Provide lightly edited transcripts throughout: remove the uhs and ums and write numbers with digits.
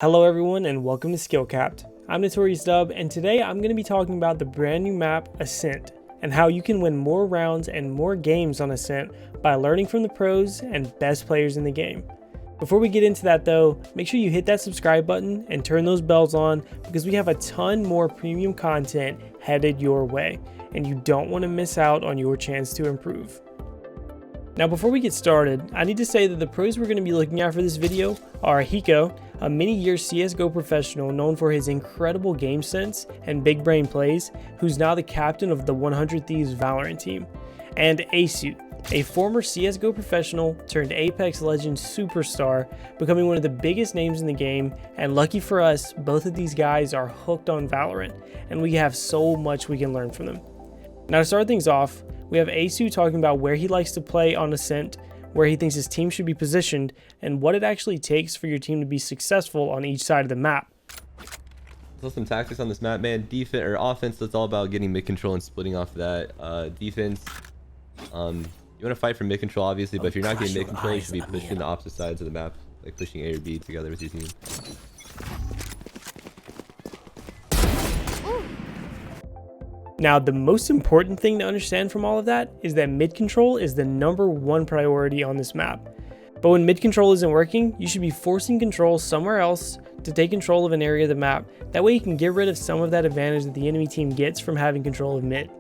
Hello everyone and welcome to SkillCapped. I'm Notorious Dub and today I'm going to be talking about the brand new map Ascent and how you can win more rounds and more games on Ascent by learning from the pros and best players in the game. Before we get into that though, make sure you hit that subscribe button and turn those bells on because we have a ton more premium content headed your way and you don't want to miss out on your chance to improve. Now before we get started, I need to say that the pros we're going to be looking at for this video are Hiko, a many-year CSGO professional known for his incredible game sense and big brain plays, who's now the captain of the 100 Thieves Valorant team, and Aceu, a former CSGO professional turned Apex Legends superstar, becoming one of the biggest names in the game, and lucky for us, both of these guys are hooked on Valorant, and we have so much we can learn from them. Now to start things off, we have Aceu talking about where he likes to play on Ascent, where he thinks his team should be positioned, and what it actually takes for your team to be successful on each side of the map. So some tactics on this map, man. Defense or offense, that's all about getting mid control and splitting off of that. Defense, you want to fight for mid control, obviously, but if you're not getting mid control, you should be pushing the opposite sides of the map, like pushing A or B together with your team. Now, the most important thing to understand from all of that is that mid control is the #1 priority on this map. But when mid control isn't working, you should be forcing control somewhere else to take control of an area of the map. That way you can get rid of some of that advantage that the enemy team gets from having control of mid.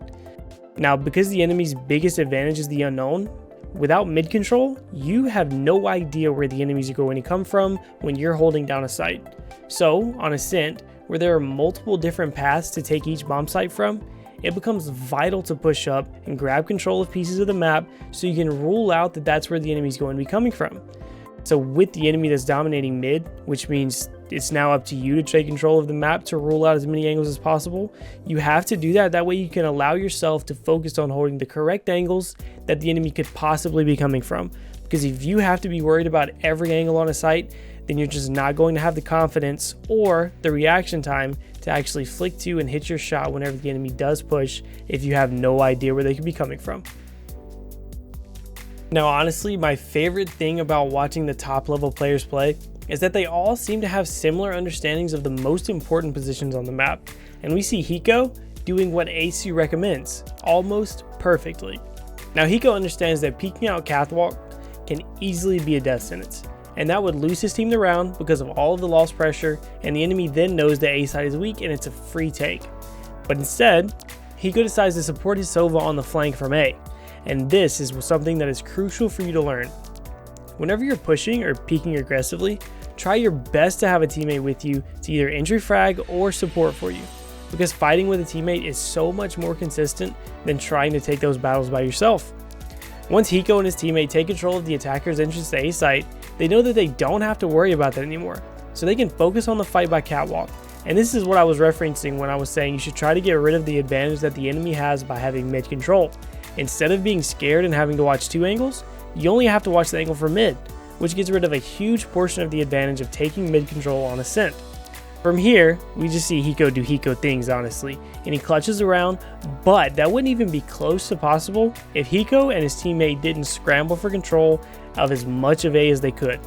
Now, because the enemy's biggest advantage is the unknown, without mid control, you have no idea where the enemies are going to come from when you're holding down a site. So, on Ascent, where there are multiple different paths to take each bomb site from, it becomes vital to push up and grab control of pieces of the map so you can rule out that that's where the enemy is going to be coming from. So with the enemy that's dominating mid, which means it's now up to you to take control of the map to rule out as many angles as possible, you have to do that. That way you can allow yourself to focus on holding the correct angles that the enemy could possibly be coming from. Because if you have to be worried about every angle on a site, then you're just not going to have the confidence or the reaction time to actually flick to and hit your shot whenever the enemy does push if you have no idea where they could be coming from. Now honestly, my favorite thing about watching the top level players play is that they all seem to have similar understandings of the most important positions on the map, and we see Hiko doing what Aceu recommends almost perfectly. Now Hiko understands that peeking out catwalk can easily be a death sentence, and that would lose his team the round because of all of the lost pressure, and the enemy then knows that A side is weak and it's a free take. But instead, Hiko decides to support his Sova on the flank from A, and this is something that is crucial for you to learn. Whenever you're pushing or peeking aggressively, try your best to have a teammate with you to either entry frag or support for you, because fighting with a teammate is so much more consistent than trying to take those battles by yourself. Once Hiko and his teammate take control of the attacker's entrance to A site, they know that they don't have to worry about that anymore, so they can focus on the fight by catwalk. And this is what I was referencing when I was saying you should try to get rid of the advantage that the enemy has by having mid control. Instead of being scared and having to watch two angles, you only have to watch the angle for mid, which gets rid of a huge portion of the advantage of taking mid control on Ascent. From here, we just see Hiko do Hiko things, honestly, and he clutches around, but that wouldn't even be close to possible if Hiko and his teammate didn't scramble for control of as much of A as they could.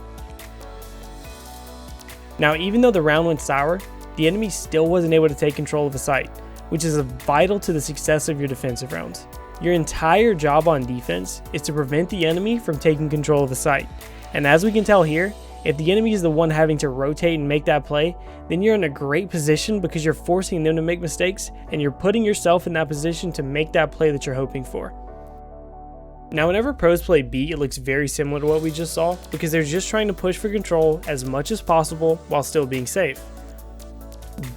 Now, even though the round went sour, the enemy still wasn't able to take control of the site, which is vital to the success of your defensive rounds. Your entire job on defense is to prevent the enemy from taking control of the site, and as we can tell here, if the enemy is the one having to rotate and make that play, then you're in a great position because you're forcing them to make mistakes and you're putting yourself in that position to make that play that you're hoping for. Now whenever pros play B, it looks very similar to what we just saw because they're just trying to push for control as much as possible while still being safe.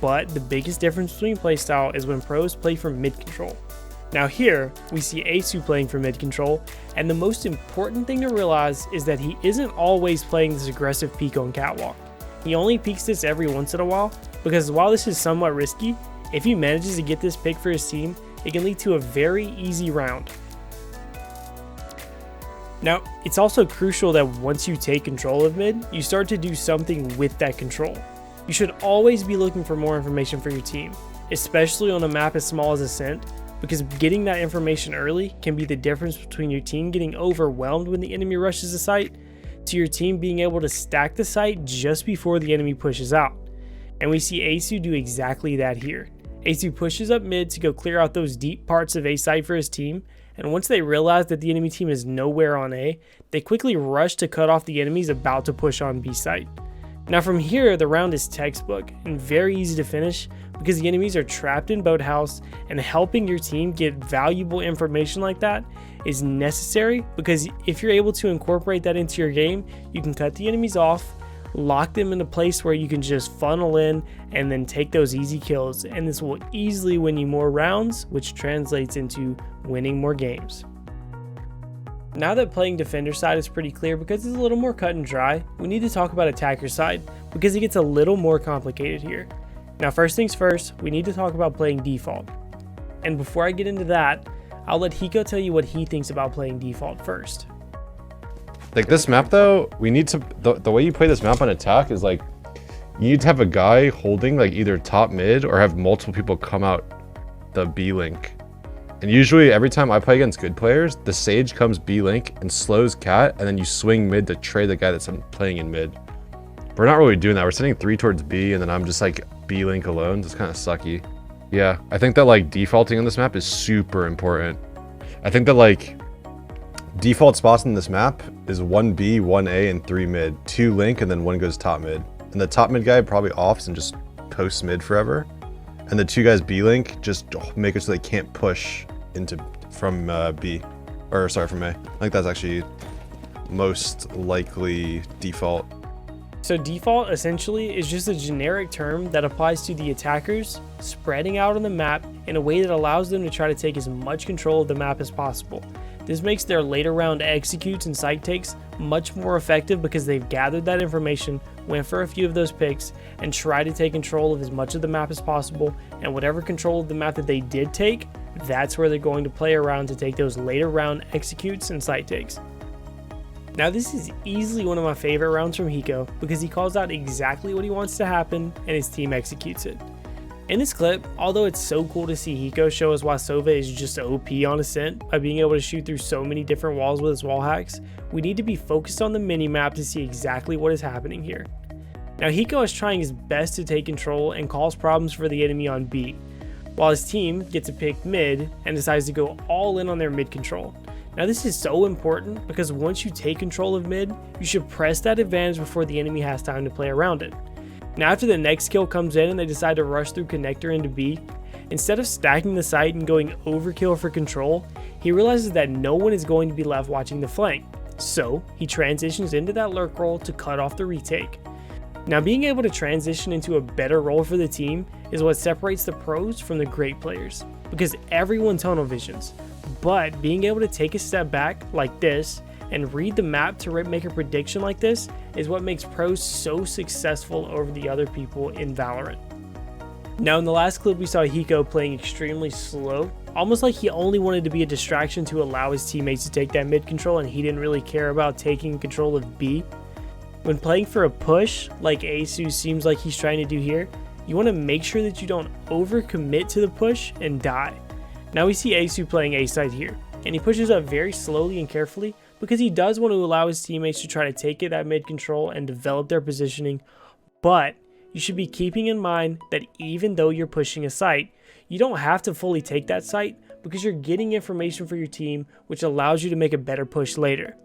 But the biggest difference between playstyle is when pros play for mid control. Now here, we see Aceu playing for mid control, and the most important thing to realize is that he isn't always playing this aggressive peek on catwalk. He only peeks this every once in a while, because while this is somewhat risky, if he manages to get this pick for his team, it can lead to a very easy round. Now, it's also crucial that once you take control of mid, you start to do something with that control. You should always be looking for more information for your team, especially on a map as small as Ascent, because getting that information early can be the difference between your team getting overwhelmed when the enemy rushes the site to your team being able to stack the site just before the enemy pushes out. And we see Aceu do exactly that here. Aceu pushes up mid to go clear out those deep parts of A site for his team, and once they realize that the enemy team is nowhere on A, they quickly rush to cut off the enemies about to push on B site. Now from here, the round is textbook and very easy to finish because the enemies are trapped in boathouse, and helping your team get valuable information like that is necessary because if you're able to incorporate that into your game, you can cut the enemies off, lock them in a place where you can just funnel in and then take those easy kills, and this will easily win you more rounds, which translates into winning more games. Now that playing defender side is pretty clear because it's a little more cut and dry, we need to talk about attacker side because it gets a little more complicated here. Now first things first, we need to talk about playing default. And before I get into that, I'll let Hiko tell you what he thinks about playing default first. Like this map though, we need to, the way you play this map on attack is like, you need to have a guy holding like either top mid or have multiple people come out the B link. And usually every time I play against good players, the Sage comes B link and slows Cat, and then you swing mid to trade the guy that's playing in mid. We're not really doing that. We're sending 3 towards B, and then I'm just like B link alone. It's kind of sucky. Yeah, I think that like defaulting on this map is super important. I think that like default spots in this map is 1B, 1A, and 3 mid. 2 link, and then 1 goes top mid. And the top mid guy probably offs and just posts mid forever. And the 2 guys B link just make it so they can't push into from B, or sorry, from A. I think that's actually most likely default. So default essentially is just a generic term that applies to the attackers spreading out on the map in a way that allows them to try to take as much control of the map as possible. This makes their later round executes and site takes much more effective because they've gathered that information, went for a few of those picks, and tried to take control of as much of the map as possible, and whatever control of the map that they did take, that's where they're going to play around to take those later round executes and site takes. Now this is easily one of my favorite rounds from Hiko because he calls out exactly what he wants to happen and his team executes it. In this clip, although it's so cool to see Hiko show us why Sova is just OP on Ascent by being able to shoot through so many different walls with his wall hacks, we need to be focused on the minimap to see exactly what is happening here. Now Hiko is trying his best to take control and cause problems for the enemy on B, while his team gets a pick mid and decides to go all in on their mid control. Now this is so important because once you take control of mid, you should press that advantage before the enemy has time to play around it. Now after the next kill comes in and they decide to rush through connector into B, instead of stacking the site and going overkill for control, he realizes that no one is going to be left watching the flank. So he transitions into that lurk role to cut off the retake. Now being able to transition into a better role for the team is what separates the pros from the great players, because everyone tunnel visions, but being able to take a step back like this and read the map to make a prediction like this is what makes pros so successful over the other people in Valorant. Now in the last clip we saw Hiko playing extremely slow, almost like he only wanted to be a distraction to allow his teammates to take that mid control and he didn't really care about taking control of B. When playing for a push, like Aceu seems like he's trying to do here, you want to make sure that you don't overcommit to the push and die. Now we see Aceu playing A side here, and he pushes up very slowly and carefully because he does want to allow his teammates to try to take it that mid control and develop their positioning, but you should be keeping in mind that even though you're pushing a site, you don't have to fully take that site because you're getting information for your team which allows you to make a better push later.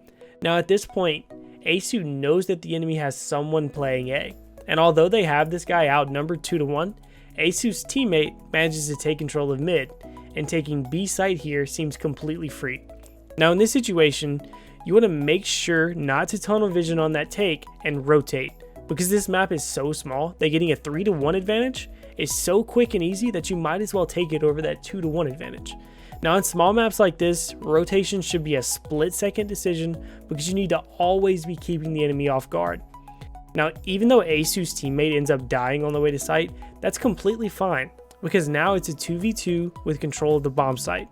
Now at this point, Aceu knows that the enemy has someone playing A, and although they have this guy outnumbered 2-1, Aceu's teammate manages to take control of mid, and taking B site here seems completely free. Now in this situation, you want to make sure not to tunnel vision on that take and rotate, because this map is so small that getting a 3-1 advantage is so quick and easy that you might as well take it over that 2-1 advantage. Now in small maps like this, rotation should be a split-second decision because you need to always be keeping the enemy off guard. Now even though Aceu's teammate ends up dying on the way to site, that's completely fine because now it's a 2v2 with control of the bomb site.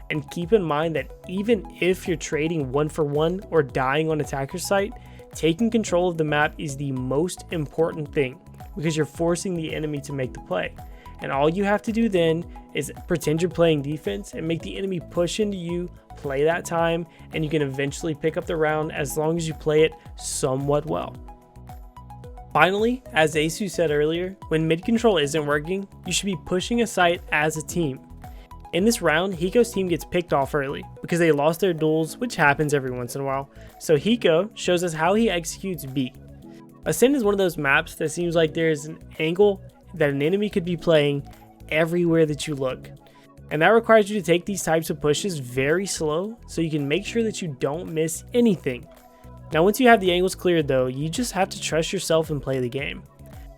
And keep in mind that even if you're trading 1-for-1 or dying on attacker site, taking control of the map is the most important thing because you're forcing the enemy to make the play. and all you have to do then is pretend you're playing defense and make the enemy push into you, play that time, and you can eventually pick up the round as long as you play it somewhat well. Finally, as Aceu said earlier, when mid control isn't working, you should be pushing a site as a team. In this round, Hiko's team gets picked off early because they lost their duels, which happens every once in a while. So Hiko shows us how he executes B. Ascent is one of those maps that seems like there's an angle that an enemy could be playing everywhere that you look. And that requires you to take these types of pushes very slow so you can make sure that you don't miss anything. Now once you have the angles cleared though, you just have to trust yourself and play the game.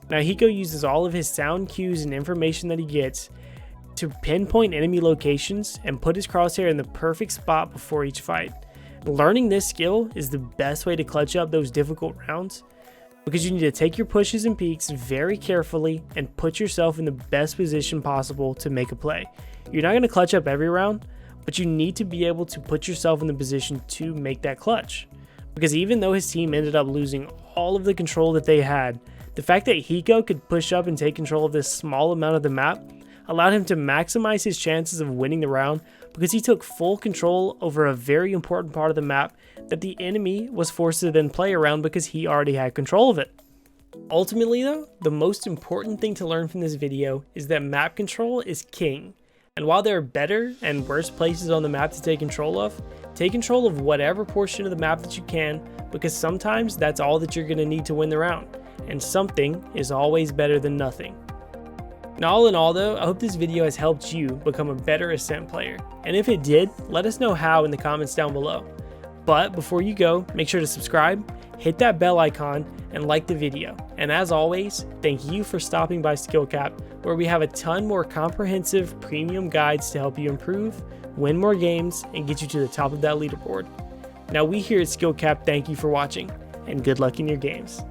Now Hiko uses all of his sound cues and information that he gets to pinpoint enemy locations and put his crosshair in the perfect spot before each fight. Learning this skill is the best way to clutch up those difficult rounds, because you need to take your pushes and peeks very carefully and put yourself in the best position possible to make a play. You're not going to clutch up every round, but you need to be able to put yourself in the position to make that clutch. Because even though his team ended up losing all of the control that they had, the fact that Hiko could push up and take control of this small amount of the map allowed him to maximize his chances of winning the round, because he took full control over a very important part of the map that the enemy was forced to then play around because he already had control of it. Ultimately though, the most important thing to learn from this video is that map control is king. And while there are better and worse places on the map to take control of whatever portion of the map that you can, because sometimes that's all that you're going to need to win the round, and something is always better than nothing. Now all in all though, I hope this video has helped you become a better Ascent player, and if it did, let us know how in the comments down below. But before you go, make sure to subscribe, hit that bell icon, and like the video. And as always, thank you for stopping by SkillCapped, where we have a ton more comprehensive premium guides to help you improve, win more games, and get you to the top of that leaderboard. Now we here at SkillCapped thank you for watching, and good luck in your games.